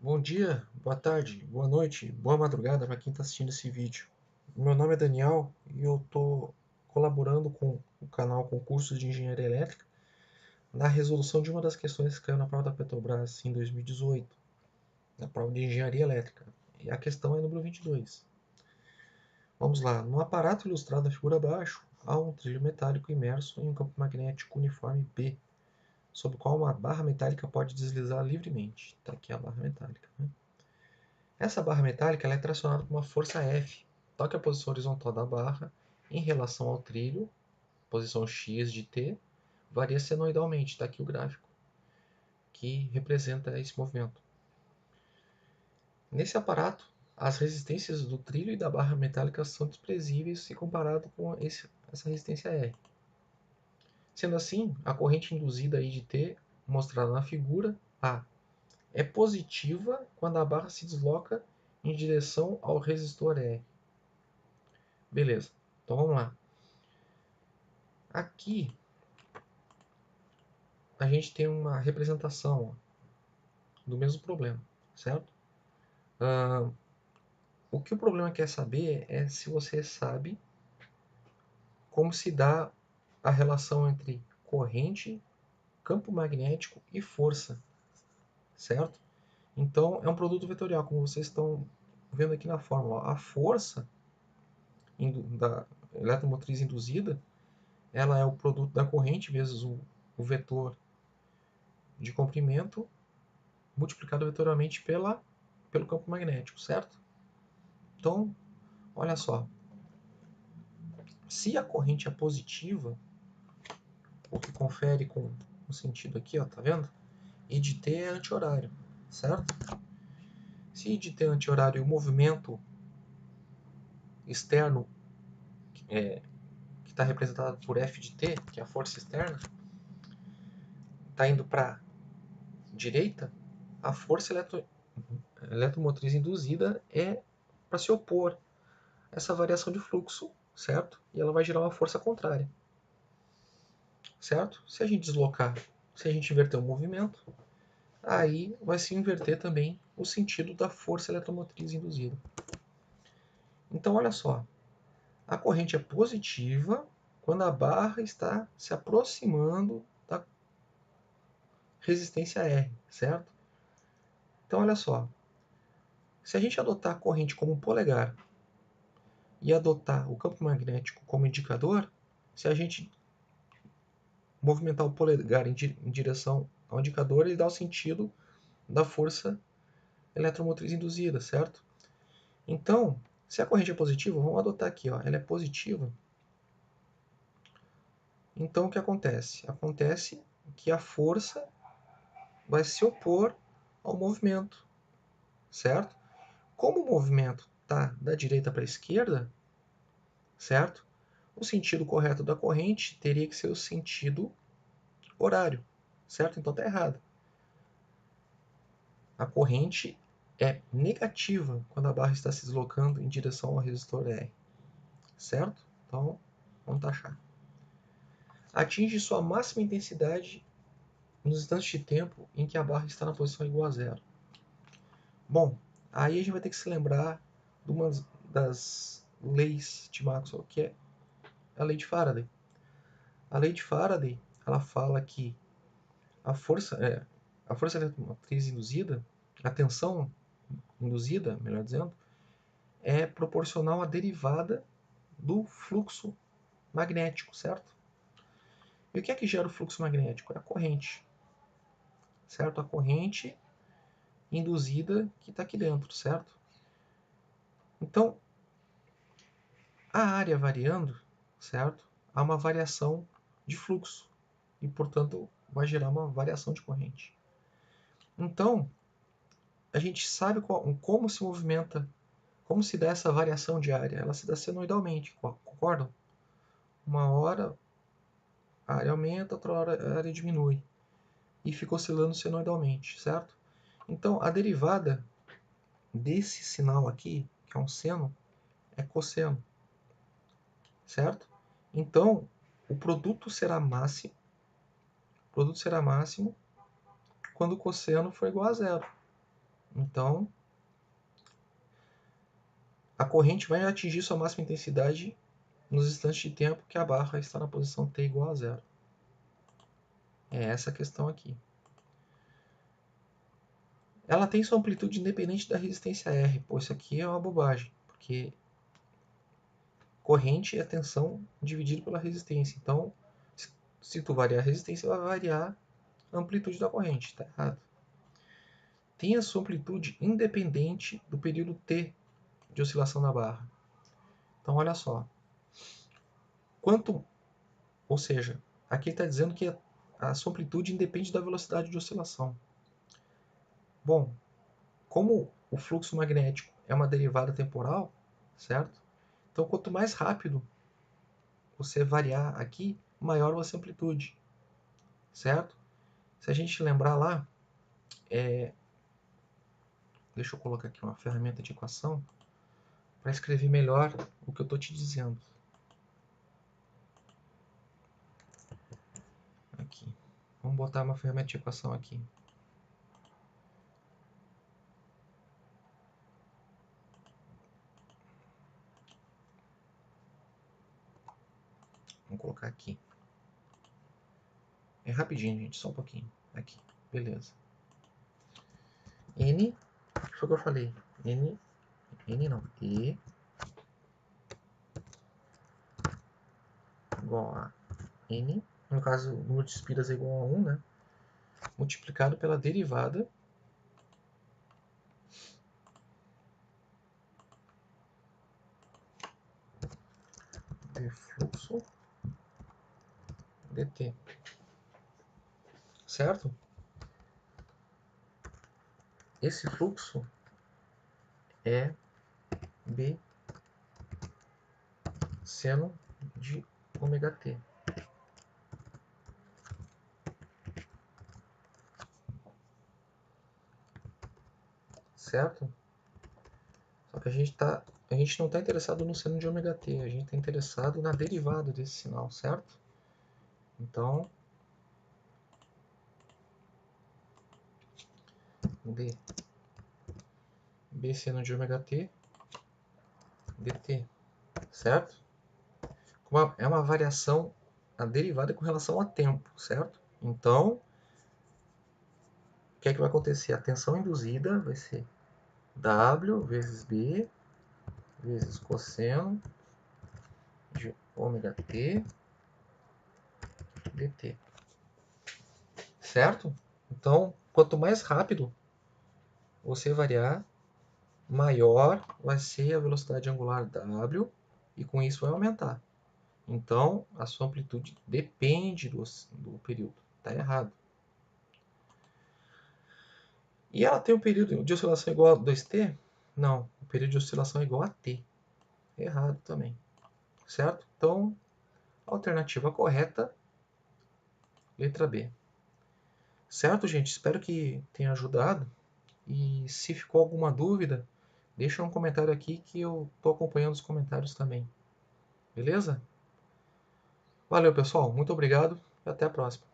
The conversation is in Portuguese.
Bom dia, boa tarde, boa noite, boa madrugada para quem está assistindo esse vídeo. Meu nome é Daniel e eu estou colaborando com o canal Concursos de Engenharia Elétrica na resolução de uma das questões que caiu na prova da Petrobras em 2018, na prova de Engenharia Elétrica. E a questão é número 22. Vamos lá. No aparato ilustrado na figura abaixo, há um trilho metálico imerso em um campo magnético uniforme B, sobre o qual uma barra metálica pode deslizar livremente. Está aqui a barra metálica, né? Essa barra metálica ela é tracionada por uma força F, tal que a posição horizontal da barra em relação ao trilho, posição x de t, varia senoidalmente. Está aqui o gráfico que representa esse movimento. Nesse aparato, as resistências do trilho e da barra metálica são desprezíveis se comparado com essa resistência R. Sendo assim, a corrente induzida I de t, mostrada na figura A, é positiva quando a barra se desloca em direção ao resistor R. Beleza, então vamos lá. Aqui a gente tem uma representação do mesmo problema, certo? O que o problema quer saber é se você sabe como se dá a relação entre corrente, campo magnético e força, certo? Então é um produto vetorial, como vocês estão vendo aqui na fórmula. A força da eletromotriz induzida, ela é o produto da corrente vezes o vetor de comprimento multiplicado vetorialmente pelo campo magnético, certo? Então, olha só, se a corrente é positiva, o que confere com o sentido aqui, ó, tá vendo? I de t é anti-horário, certo? Se I de t é anti-horário e o movimento externo, que está representado por F de t, que é a força externa, está indo para direita, a força eletromotriz induzida é para se opor a essa variação de fluxo, certo? E ela vai gerar uma força contrária, certo? Se a gente deslocar, se a gente inverter o movimento, aí vai se inverter também o sentido da força eletromotriz induzida. Então, olha só, a corrente é positiva quando a barra está se aproximando da resistência R, certo? Então, olha só, se a gente adotar a corrente como polegar e adotar o campo magnético como indicador, se a gente movimentar o polegar em direção ao indicador, ele dá o sentido da força eletromotriz induzida, certo? Então, se a corrente é positiva, vamos adotar aqui, ó, ela é positiva. Então, o que acontece? Acontece que a força vai se opor ao movimento, certo? Como o movimento está da direita para a esquerda, certo? O sentido correto da corrente teria que ser o sentido horário, certo? Então está errado. A corrente é negativa quando a barra está se deslocando em direção ao resistor R, certo? Então, vamos taxar. Atinge sua máxima intensidade nos instantes de tempo em que a barra está na posição igual a zero. Bom, aí a gente vai ter que se lembrar de uma das leis de Maxwell, que é a lei de Faraday. A lei de Faraday, ela fala que a força eletromotriz induzida, a tensão induzida, melhor dizendo, é proporcional à derivada do fluxo magnético, certo? E o que é que gera o fluxo magnético? É a corrente, certo? A corrente induzida que está aqui dentro, certo? Então, a área variando, certo? Há uma variação de fluxo e, portanto, vai gerar uma variação de corrente. Então, a gente sabe como se movimenta, como se dá essa variação de área. Ela se dá senoidalmente, concordam? Uma hora a área aumenta, outra hora a área diminui. E fica oscilando senoidalmente, certo? Então, a derivada desse sinal aqui, que é um seno, é cosseno, certo? Então, o produto será máximo quando o cosseno for igual a zero. Então, a corrente vai atingir sua máxima intensidade nos instantes de tempo que a barra está na posição t igual a zero. É essa a questão aqui. Ela tem sua amplitude independente da resistência R. Pô, isso aqui é uma bobagem, porque corrente é tensão dividido pela resistência. Então, se tu variar a resistência, vai variar a amplitude da corrente. Está errado. Tem a sua amplitude independente do período t de oscilação da barra. Então, olha só. Ou seja, aqui está dizendo que a sua amplitude independe da velocidade de oscilação. Bom, como o fluxo magnético é uma derivada temporal, certo? Então, quanto mais rápido você variar aqui, maior vai ser a amplitude, certo? Se a gente lembrar lá, deixa eu colocar aqui uma ferramenta de equação para escrever melhor o que eu estou te dizendo. Aqui. Vamos botar uma ferramenta de equação aqui. Vamos colocar aqui. É rapidinho, gente, só um pouquinho. Aqui, beleza. N, o que foi que eu falei? N não, E igual a N, no caso, o número de espiras é igual a 1, né? Multiplicado pela derivada de fluxo dt. Certo? Esse fluxo é B seno de ômega t. Certo? Só que a gente não está interessado no seno de ômega t, a gente está interessado na derivada desse sinal, certo? Então, B seno de ômega t dt, certo? É uma variação, a derivada é com relação a tempo, certo? Então, o que é que vai acontecer? A tensão induzida vai ser W vezes B vezes cosseno de ômega t dt. Certo? Então, quanto mais rápido você variar, maior vai ser a velocidade angular W e com isso vai aumentar. Então, a sua amplitude depende do período. Está errado. E ela tem um período de oscilação igual a 2t? Não, o período de oscilação é igual a t. Errado também. Certo? Então, alternativa correta, letra B. Certo, gente? Espero que tenha ajudado. E se ficou alguma dúvida, deixa um comentário aqui que eu estou acompanhando os comentários também. Beleza? Valeu, pessoal. Muito obrigado e até a próxima.